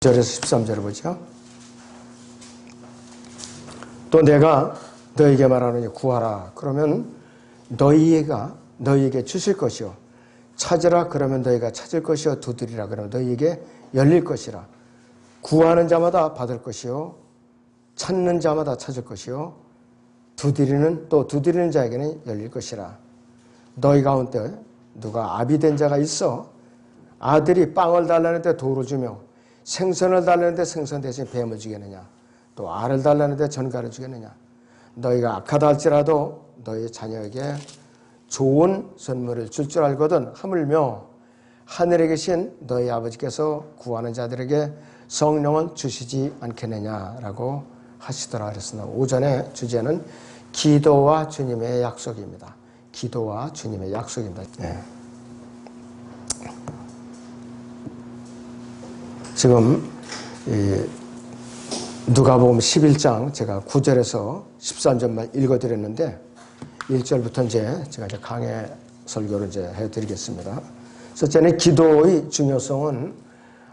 절에서 13절을 보죠. 또 내가 너에게 말하노니 구하라. 그러면 너희에게 주실 것이요. 찾으라. 그러면 너희가 찾을 것이요. 두드리라. 그러면 너희에게 열릴 것이라. 구하는 자마다 받을 것이요. 찾는 자마다 찾을 것이요. 두드리는 자에게는 열릴 것이라. 너희 가운데 누가 아비된 자가 있어 아들이 빵을 달라는데 돌을 주며 생선을 달라는데 생선 대신 뱀을 주겠느냐. 또 알을 달라는데 전갈을 주겠느냐. 너희가 악하다 할지라도 너희 자녀에게 좋은 선물을 줄 줄 알거든 하물며 하늘에 계신 너희 아버지께서 구하는 자들에게 성령을 주시지 않겠느냐라고 하시더라 그랬으나 오전의 주제는 기도와 주님의 약속입니다. 기도와 주님의 약속입니다. 네. 지금 누가복음 11장 제가 9절에서 13절만 읽어드렸는데 1절부터 이제 제가 강해 설교를 이제 해드리겠습니다. 첫째는 기도의 중요성은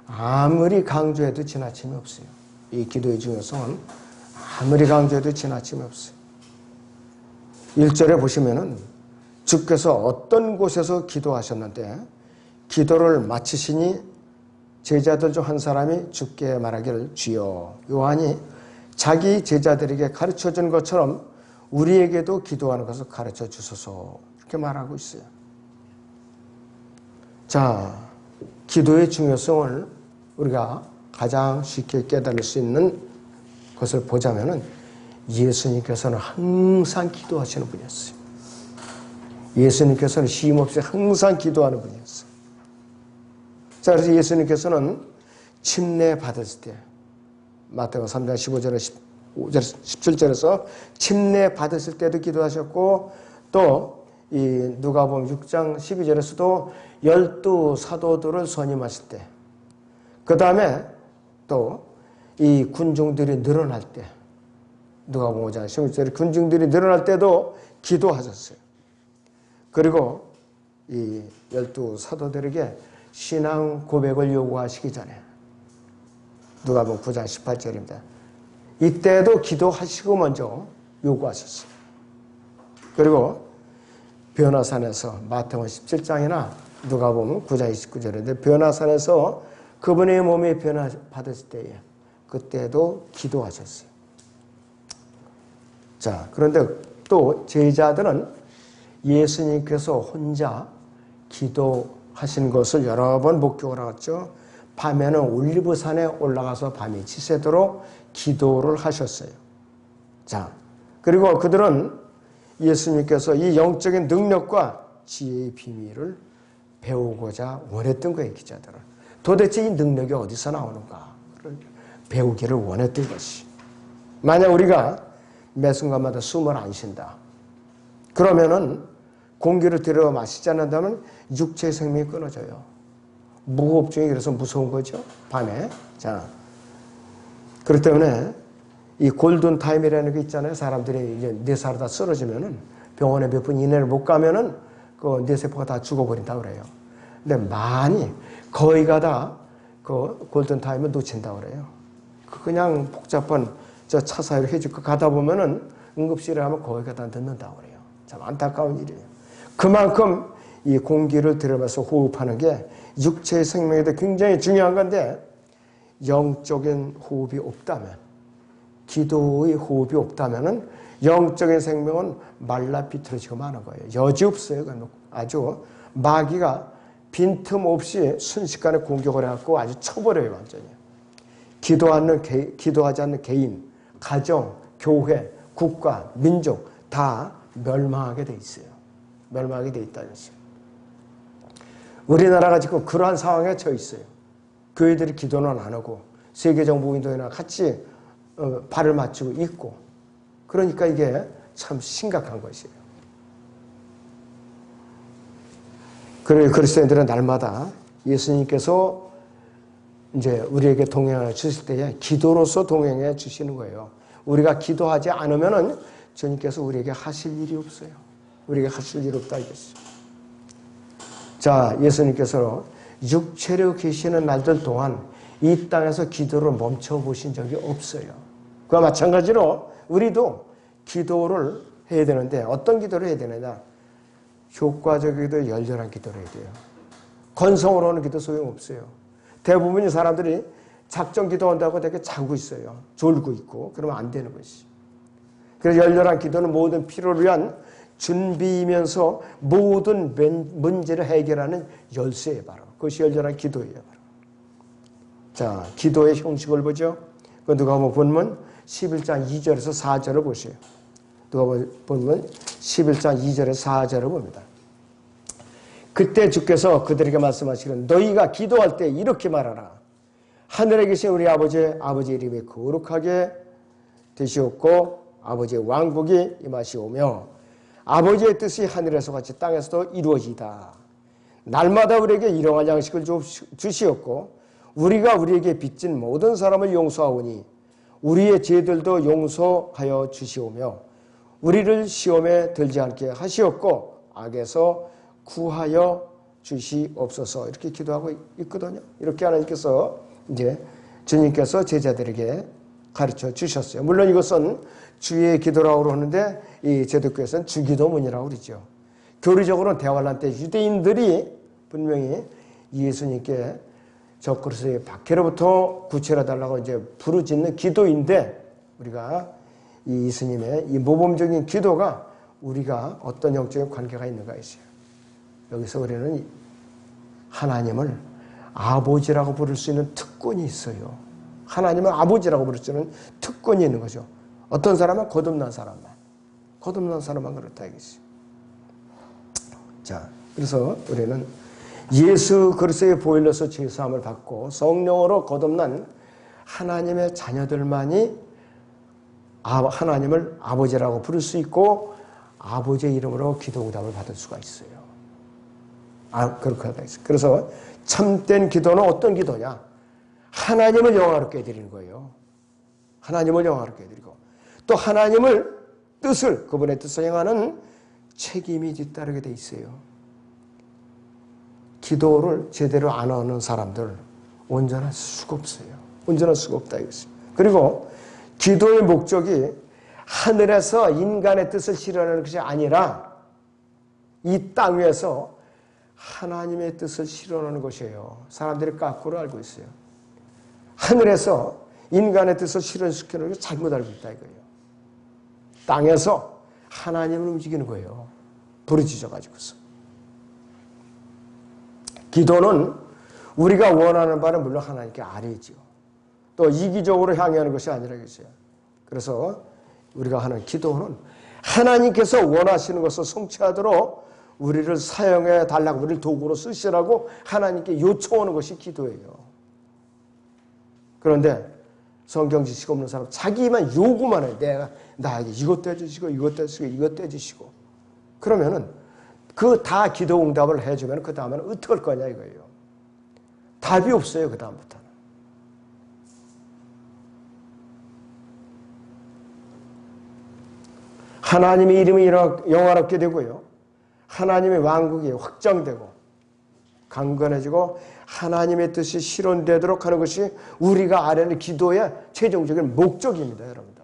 아무리 강조해도 지나침이 없어요. 이 기도의 중요성은 아무리 강조해도 지나침이 없어요. 1절에 보시면은 주께서 어떤 곳에서 기도하셨는데 기도를 마치시니 제자들 중 한 사람이 주께 말하기를 주여. 요한이 자기 제자들에게 가르쳐준 것처럼 우리에게도 기도하는 것을 가르쳐 주소서. 이렇게 말하고 있어요. 자, 기도의 중요성을 우리가 가장 쉽게 깨달을 수 있는 것을 보자면은 예수님께서는 항상 기도하시는 분이었어요. 예수님께서는 쉼없이 항상 기도하는 분이었어요. 자, 그래서 예수님께서는 침례 받으실 때 마태복음 3장 15절에 17절에서 침례 받으실 때도 기도하셨고 또 이 누가복음 6장 12절에서도 12 사도들을 선임하실 때 그 다음에 또 이 군중들이 늘어날 때 누가복음 5장 16절에 군중들이 늘어날 때도 기도하셨어요. 그리고 이 12 사도들에게 신앙 고백을 요구하시기 전에 누가복음 9장 18절입니다. 이때도 기도하시고 먼저 요구하셨어요. 그리고 변화산에서 마태복음 17장이나 누가복음 9장 29절인데 변화산에서 그분의 몸이 변화받았을 때에 그때도 기도하셨어요. 자, 그런데 또 제자들은 예수님께서 혼자 기도하신 것을 여러 번 목격을 하았죠. 밤에는 올리브산에 올라가서 밤이 지새도록 기도를 하셨어요. 자, 그리고 그들은 예수님께서 이 영적인 능력과 지혜의 비밀을 배우고자 원했던 거예요. 기자들은. 도대체 이 능력이 어디서 나오는가를 배우기를 원했던 것이. 만약 우리가 매 순간마다 숨을 안 쉰다. 그러면은 공기를 들여 마시지 않는다면 육체의 생명이 끊어져요. 무호흡증이 그래서 무서운 거죠. 밤에. 자, 그렇기 때문에 이 골든 타임이라는 게 있잖아요. 사람들이 이제 뇌세포가 다 쓰러지면은 병원에 몇 분 이내를 못 가면은 그 뇌세포가 다 죽어버린다 그래요. 근데 많이 거의가 다 그 골든 타임을 놓친다 그래요. 그냥 복잡한 저 차 사이로 해주고 가다 보면은 응급실에 가면 거의가 다 늦는다 그래요. 참 안타까운 일이에요. 그만큼 이 공기를 들여마셔 호흡하는 게 육체의 생명에도 굉장히 중요한 건데 영적인 호흡이 없다면 기도의 호흡이 없다면 영적인 생명은 말라 비틀어지고 마는 거예요. 여지없어요. 아주 마귀가 빈틈없이 순식간에 공격을 해갖고 아주 쳐버려요. 완전히. 기도하지 않는 개인, 가정, 교회, 국가, 민족 다 멸망하게 돼 있어요. 멸망하게 돼 있다는 것이죠. 우리나라가 지금 그러한 상황에 처해 있어요. 교회들이 기도는 안 하고 세계정보운동이나 같이 발을 맞추고 있고 그러니까 이게 참 심각한 것이에요. 그래서 그리스도인들은 날마다 예수님께서 이제 우리에게 동행해 주실 때에 기도로서 동행해 주시는 거예요. 우리가 기도하지 않으면은 주님께서 우리에게 하실 일이 없어요. 우리에게 하실 일 없다 이것이죠. 자, 예수님께서 육체로 계시는 날들 동안 이 땅에서 기도를 멈춰보신 적이 없어요. 그와 마찬가지로 우리도 기도를 해야 되는데 어떤 기도를 해야 되느냐. 효과적이기도 열렬한 기도를 해야 돼요. 건성으로 하는 기도 소용없어요. 대부분의 사람들이 작정 기도한다고 되게 자고 있어요. 졸고 있고. 그러면 안 되는 것이. 그래서 열렬한 기도는 모든 필요를 위한 준비이면서 모든 문제를 해결하는 열쇠예요. 바로. 그것이 열렬한 기도예요. 바로. 자, 기도의 형식을 보죠. 누가복음 본문 11장 2절에서 4절을 보세요. 누가복음 본문 11장 2절에서 4절을 봅니다. 그때 주께서 그들에게 말씀하시기를 너희가 기도할 때 이렇게 말하라. 하늘에 계신 우리 아버지의 이름이 거룩하게 되시옵고 아버지의 왕국이 임하시오며 아버지의 뜻이 하늘에서 같이 땅에서도 이루어지이다. 날마다 우리에게 일용할 양식을 주시옵고 우리가 우리에게 빚진 모든 사람을 용서하오니 우리의 죄들도 용서하여 주시오며 우리를 시험에 들지 않게 하시옵고 악에서 구하여 주시옵소서. 이렇게 기도하고 있거든요. 이렇게 하나님께서 이제 주님께서 제자들에게 가르쳐 주셨어요. 물론 이것은 주의 기도라고 하는데 이 제독교에서는 주기도문이라고 그러죠. 교리적으로는 대환란 때 유대인들이 분명히 예수님께 적그리스도의 박해로부터 구출해달라고 이제 부르짖는 기도인데 우리가 이 예수님의 이 모범적인 기도가 우리가 어떤 영적인 관계가 있는가 있어요. 여기서 우리는 하나님을 아버지라고 부를 수 있는 특권이 있어요. 하나님을 아버지라고 부를 수 있는 특권이 있는 거죠. 어떤 사람은 거듭난 사람만 그렇다 이것이. 자, 그래서 우리는 예수 그리스도의 보혈로서 죄사함을 받고 성령으로 거듭난 하나님의 자녀들만이 하나님을 아버지라고 부를 수 있고 아버지의 이름으로 기도응답을 받을 수가 있어요. 그렇게 하다 있어요. 그래서 참된 기도는 어떤 기도냐? 하나님을 영화롭게 해드리는 거예요. 하나님을 영화롭게 해드리고 또 하나님을 그분의 뜻을 행하는 책임이 뒤따르게 돼 있어요. 기도를 제대로 안 하는 사람들 온전할 수가 없어요. 온전할 수가 없다 이것이. 그리고 기도의 목적이 하늘에서 인간의 뜻을 실현하는 것이 아니라 이 땅 위에서 하나님의 뜻을 실현하는 것이에요. 사람들이 거꾸로 알고 있어요. 하늘에서 인간의 뜻을 실현시키는 걸 잘못 알고 있다 이거예요. 땅에서 하나님을 움직이는 거예요. 부르짖어가지고서. 기도는 우리가 원하는 바는 물론 하나님께 아뢰지요. 또 이기적으로 향하는 것이 아니라겠어요. 그래서 우리가 하는 기도는 하나님께서 원하시는 것을 성취하도록 우리를 사용해 달라고 우리를 도구로 쓰시라고 하나님께 요청하는 것이 기도예요. 그런데 성경 지식 없는 사람 자기만 요구만 해요. 내가 나에게 이것도 해주시고 이것도 해주시고 이것도 해주시고 그러면은 그 다 기도 응답을 해주면 그 다음에는 어떻게 할 거냐 이거예요. 답이 없어요. 그 다음부터는. 하나님의 이름이 영화롭게 되고요. 하나님의 왕국이 확장되고 강건해지고 하나님의 뜻이 실현되도록 하는 것이 우리가 아뢰는 기도의 최종적인 목적입니다. 여러분들.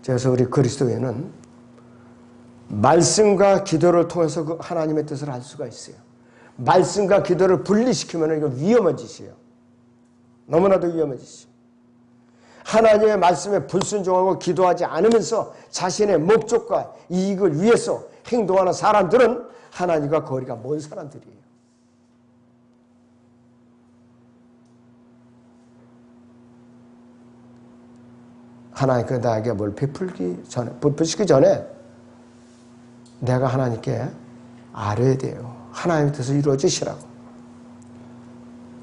그래서 우리 그리스도인은 말씀과 기도를 통해서 그 하나님의 뜻을 알 수가 있어요. 말씀과 기도를 분리시키면 이거 위험한 짓이에요. 너무나도 위험한 짓이에요. 하나님의 말씀에 불순종하고 기도하지 않으면서 자신의 목적과 이익을 위해서 행동하는 사람들은 하나님과 거리가 먼 사람들이에요. 하나님께 나에게 뭘 베풀시기 전에 내가 하나님께 아뢰야 돼요. 하나님의 뜻을 이루어지시라고.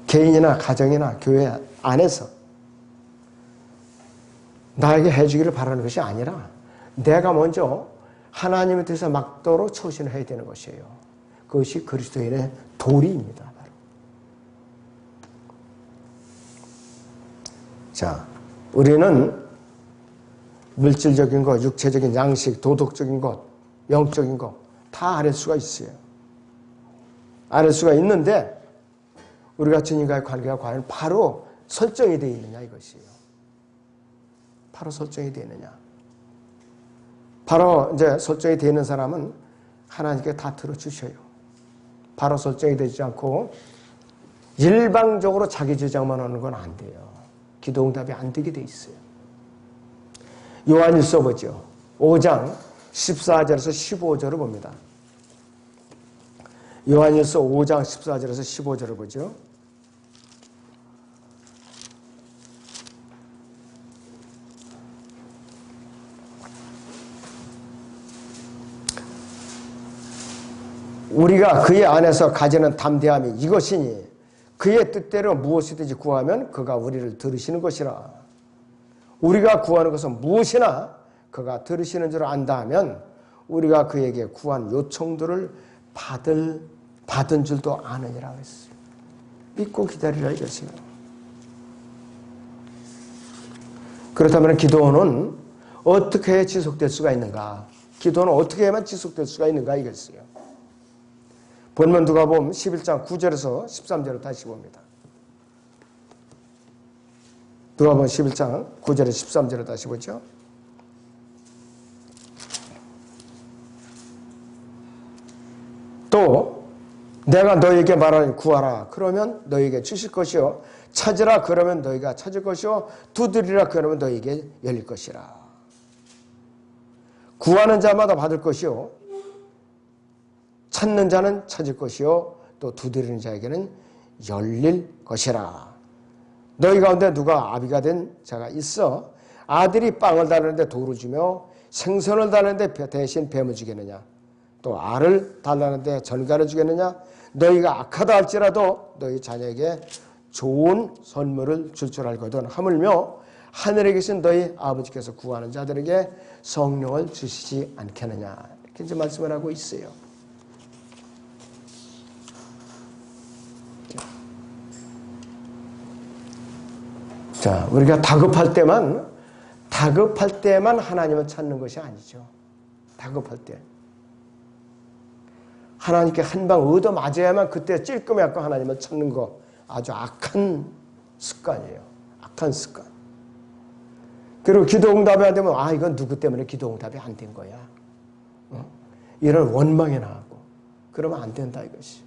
개인이나 가정이나 교회 안에서 나에게 해주기를 바라는 것이 아니라 내가 먼저 하나님의 뜻에 맞도록 처신을 해야 되는 것이에요. 그것이 그리스도인의 도리입니다. 바로. 자, 우리는 물질적인 것, 육체적인 양식, 도덕적인 것, 영적인 것 다 아뢰 수가 있어요. 않을 수가 있는데 우리가 주님과의 관계가 과연 바로 설정이 되어 있느냐 이것이에요. 바로 설정이 되어 있느냐. 바로 이제 설정이 되어 있는 사람은 하나님께 다 들어주셔요. 바로 설정이 되지 않고 일방적으로 자기 주장만 하는 건 안 돼요. 기도 응답이 안 되게 돼 있어요. 요한일서 보죠. 5장 14절에서 15절을 봅니다. 요한일서 5장 14절에서 15절을 보죠. 우리가 그의 안에서 가지는 담대함이 이것이니 그의 뜻대로 무엇이든지 구하면 그가 우리를 들으시는 것이라. 우리가 구하는 것은 무엇이나 그가 들으시는 줄 안다 하면 우리가 그에게 구한 요청들을 받은 줄도 아느니라 했어요. 믿고 기다리라 이것이요. 그렇다면 기도는 어떻게 해야 지속될 수가 있는가? 기도는 어떻게 해야만 지속될 수가 있는가 이것이요. 본문 누가복음 11장 9절에서 13절을 다시 봅니다. 누가복음 11장 9절에서 13절을 다시 보죠. 또 내가 너희에게 말하니 구하라 그러면 너희에게 주실 것이요 찾으라 그러면 너희가 찾을 것이요 두드리라 그러면 너희에게 열릴 것이라. 구하는 자마다 받을 것이요 찾는 자는 찾을 것이요 또 두드리는 자에게는 열릴 것이라. 너희 가운데 누가 아비가 된 자가 있어 아들이 빵을 달라는데 돌을 주며 생선을 달라는데 대신 뱀을 주겠느냐? 또 알을 달라는데 전갈을 주겠느냐? 너희가 악하다 할지라도 너희 자녀에게 좋은 선물을 줄 알거든. 하물며 하늘에 계신 너희 아버지께서 구하는 자들에게 성령을 주시지 않겠느냐? 이렇게 이제 말씀을 하고 있어요. 자, 우리가 다급할 때만 하나님을 찾는 것이 아니죠. 다급할 때. 하나님께 한 방 얻어 맞아야만 그때 찔끔해갖고 하나님을 찾는 거 아주 악한 습관이에요. 악한 습관. 그리고 기도 응답이 안 되면 이건 누구 때문에 기도 응답이 안 된 거야. 이런 원망이 나고 그러면 안 된다 이것이.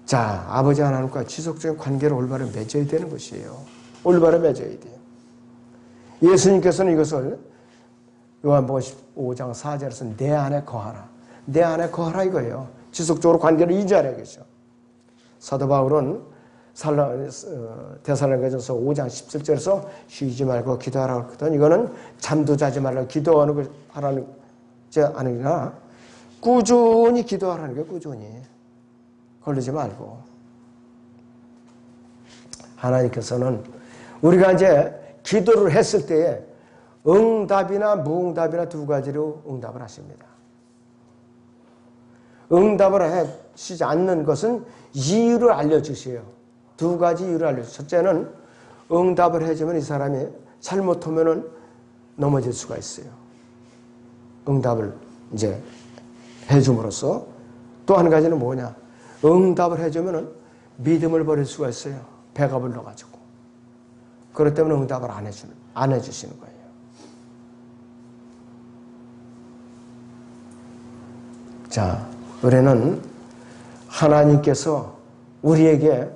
자, 아버지 하나님과 지속적인 관계를 올바로 맺어야 되는 것이에요. 올바로 맺어야 돼요. 예수님께서는 이것을 요한복음 15장 4절에서 내 안에 거하라. 내 안에 거하라 이거예요. 지속적으로 관계를 유지하라 이거죠. 사도 바울은 데살로니가전서 5장 17절에서 쉬지 말고 기도하라고 했거든. 이거는 잠도 자지 말라고 기도하는 걸 하라는 게 아니라 꾸준히 기도하라는 게 꾸준히. 걸리지 말고. 하나님께서는 우리가 이제 기도를 했을 때에 응답이나 무응답이나 두 가지로 응답을 하십니다. 응답을 하시지 않는 것은 이유를 알려주세요. 두 가지 이유를 알려주세요. 첫째는 응답을 해주면 이 사람이 잘못하면 넘어질 수가 있어요. 응답을 이제 해줌으로써 또 한 가지는 뭐냐? 응답을 해주면 믿음을 버릴 수가 있어요. 배가 불러가지고. 그렇기 때문에 응답을 안 해주시는 거예요. 자, 우리는 하나님께서 우리에게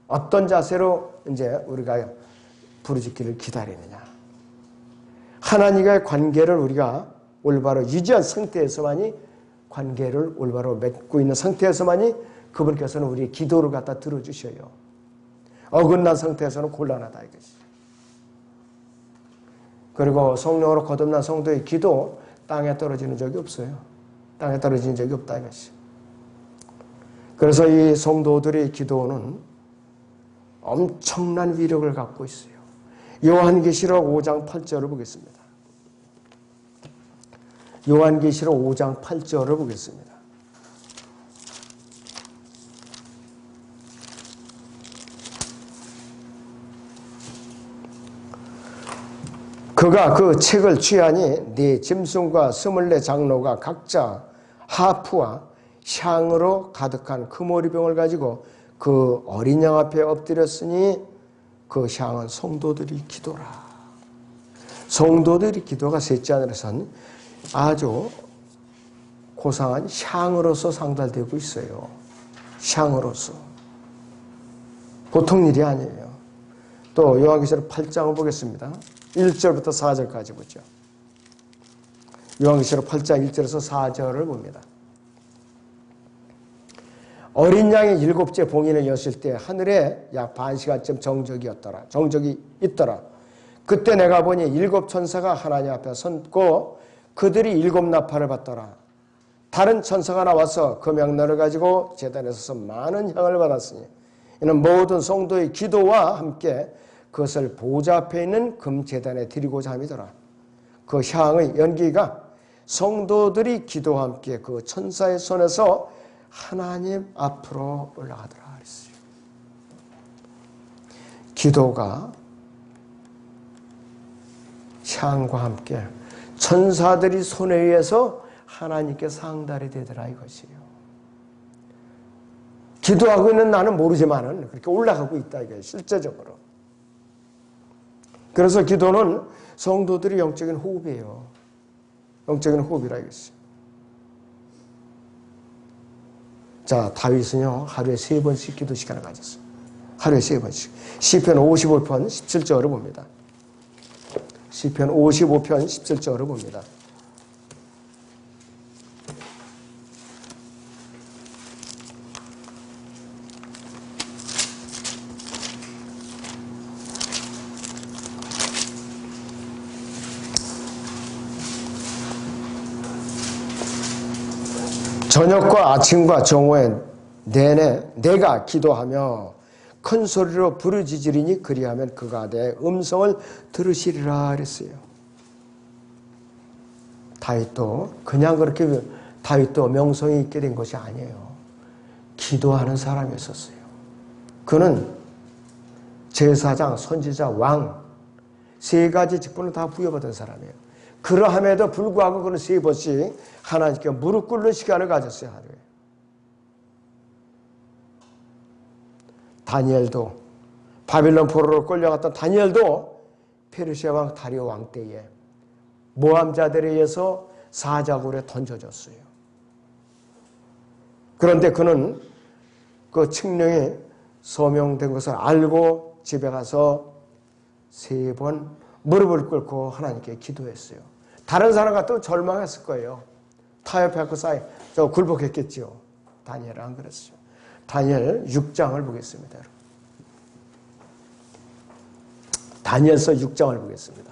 어떤 자세로 이제 우리가 부르짖기를 기다리느냐. 하나님과의 관계를 우리가 올바로 유지한 상태에서만이 관계를 올바로 맺고 있는 상태에서만이 그분께서는 우리의 기도를 갖다 들어주셔요. 어긋난 상태에서는 곤란하다 이것이. 그리고 성령으로 거듭난 성도의 기도 땅에 떨어지는 적이 없어요. 땅에 떨어진 적이 없다 이것이. 그래서 이 성도들의 기도는 엄청난 위력을 갖고 있어요. 요한계시록 5장 8절을 보겠습니다. 요한계시록 5장 8절을 보겠습니다. 그가 그 책을 취하니 네 짐승과 24 장로가 각자 하프와 향으로 가득한 금오리병을 가지고 그 어린 양 앞에 엎드렸으니 그 향은 성도들이 기도라. 성도들이 기도가 셋째 하늘에선 아주 고상한 향으로서 상달되고 있어요. 향으로서. 보통 일이 아니에요. 또 요한계시록 8장을 보겠습니다. 1절부터 4절까지 보죠. 요한계시록 8장 1절에서 4절을 봅니다. 어린 양이 일곱째 봉인을 여실 때 하늘에 약 반 시간쯤 정적이 있더라. 그때 내가 보니 일곱 천사가 하나님 앞에 섰고 그들이 일곱 나팔을 받더라. 다른 천사가 나와서 그 명령을 가지고 제단에 서서 많은 향을 받았으니 이는 모든 성도의 기도와 함께 그것을 보좌 앞에 있는 금제단에 드리고자 함이더라. 그 향의 연기가 성도들이 기도와 함께 그 천사의 손에서 하나님 앞으로 올라가더라 그랬어요. 기도가 향과 함께 천사들이 손에 의해서 하나님께 상달이 되더라 이것이에요. 기도하고 있는 나는 모르지만은 그렇게 올라가고 있다 이거예요. 실제적으로. 그래서 기도는 성도들이 영적인 호흡이에요. 영적인 호흡이라 이것이에요. 자, 다윗은요 하루에 3번씩 기도 시간을 가졌어요. 하루에 3번씩. 시편 55편 17절을 봅니다. 시편 55편 17절을 봅니다. 저녁과 아침과 정오에 내내 내가 기도하며 큰 소리로 부르짖으리니 그리하면 그가 내 음성을 들으시리라 그랬어요. 다윗도 그냥 그렇게 다윗도 명성이 있게 된 것이 아니에요. 기도하는 사람이었어요. 그는 제사장, 선지자, 왕 세 가지 직분을 다 부여받은 사람이에요. 그러함에도 불구하고 그는 3번씩 하나님께 무릎 꿇는 시간을 가졌어요. 하루에. 다니엘도 바빌론 포로로 끌려갔던 다니엘도 페르시아 왕 다리오 왕 때에 모함자들에 의해서 사자굴에 던져졌어요. 그런데 그는 그 칙령이 서명된 것을 알고 집에 가서 3번 무릎을 꿇고 하나님께 기도했어요. 다른 사람 같으면 절망했을 거예요. 타협하고 굴복했겠죠. 다니엘은 안 그랬어요. 다니엘 6장을 보겠습니다. 다니엘서 6장을 보겠습니다.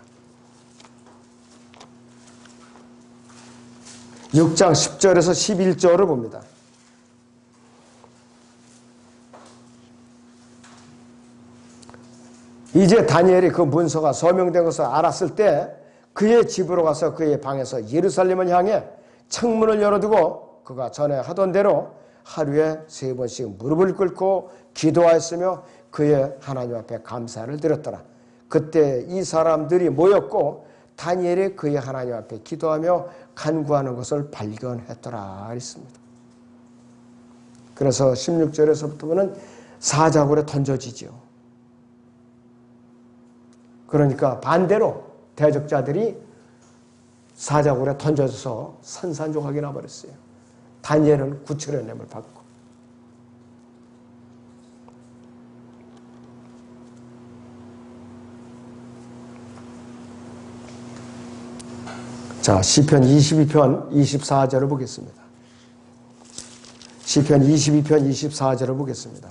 6장 10절에서 11절을 봅니다. 이제 다니엘이 그 문서가 서명된 것을 알았을 때 그의 집으로 가서 그의 방에서 예루살렘을 향해 창문을 열어두고 그가 전에 하던 대로 하루에 3번씩 무릎을 꿇고 기도하였으며 그의 하나님 앞에 감사를 드렸더라. 그때 이 사람들이 모였고 다니엘이 그의 하나님 앞에 기도하며 간구하는 것을 발견했더라 그랬습니다. 그래서 16절에서부터 보면 사자굴에 던져지죠. 그러니까 반대로 대적자들이 사자굴에 던져져서 산산조각이 나버렸어요. 다니엘은 구출의 냄을 받고. 자, 시편 22편 24절을 보겠습니다. 시편 22편 24절을 보겠습니다.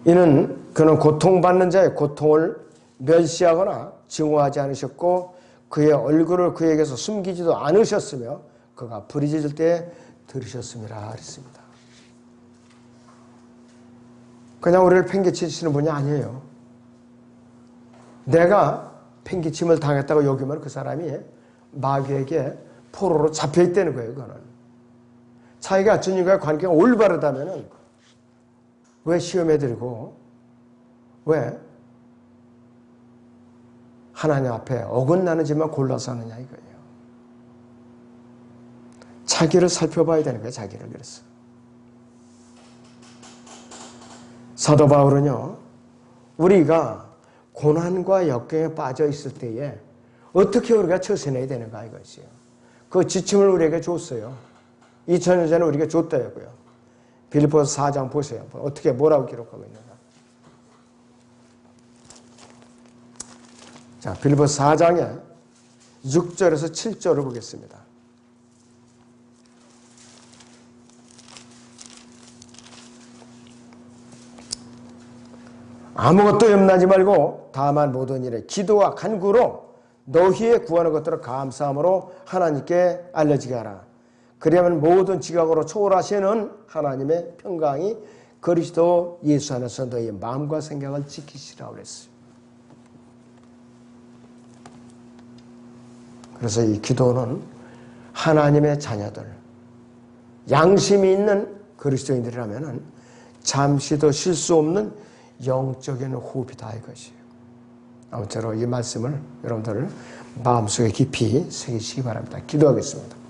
그는 고통받는 자의 고통을 멸시하거나 증오하지 않으셨고 그의 얼굴을 그에게서 숨기지도 않으셨으며 그가 부르짖을 때 들으셨음이라 그랬습니다. 그냥 우리를 팽개치시는 분이 아니에요. 내가 팽개침을 당했다고 여기면 그 사람이 마귀에게 포로로 잡혀있다는 거예요. 그거는. 자기가 주님과의 관계가 올바르다면 왜 시험에 들고 왜 하나님 앞에 어긋나는 짓만 골라서 하느냐 이거예요. 자기를 살펴봐야 되는 거예요. 자기를. 그래서 사도 바울은요, 우리가 고난과 역경에 빠져 있을 때에 어떻게 우리가 처신해야 되는가 이것이에요. 그 지침을 우리에게 줬어요. 2000년 전에 우리에게 줬다고요. 빌립보서 4장 보세요. 어떻게 뭐라고 기록하고 있는가. 자, 빌립보서 4장에 6절에서 7절을 보겠습니다. 아무것도 염려하지 말고 다만 모든 일에 기도와 간구로 너희의 구하는 것들을 감사함으로 하나님께 알려지게 하라. 그리하면 모든 지각으로 초월하시는 하나님의 평강이 그리스도 예수 안에서 너희의 마음과 생각을 지키시라고 그랬어요. 그래서 이 기도는 하나님의 자녀들, 양심이 있는 그리스도인들이라면 잠시도 쉴 수 없는 영적인 호흡이다 이것이에요. 아무쪼록 이 말씀을 여러분들 마음속에 깊이 새기시기 바랍니다. 기도하겠습니다.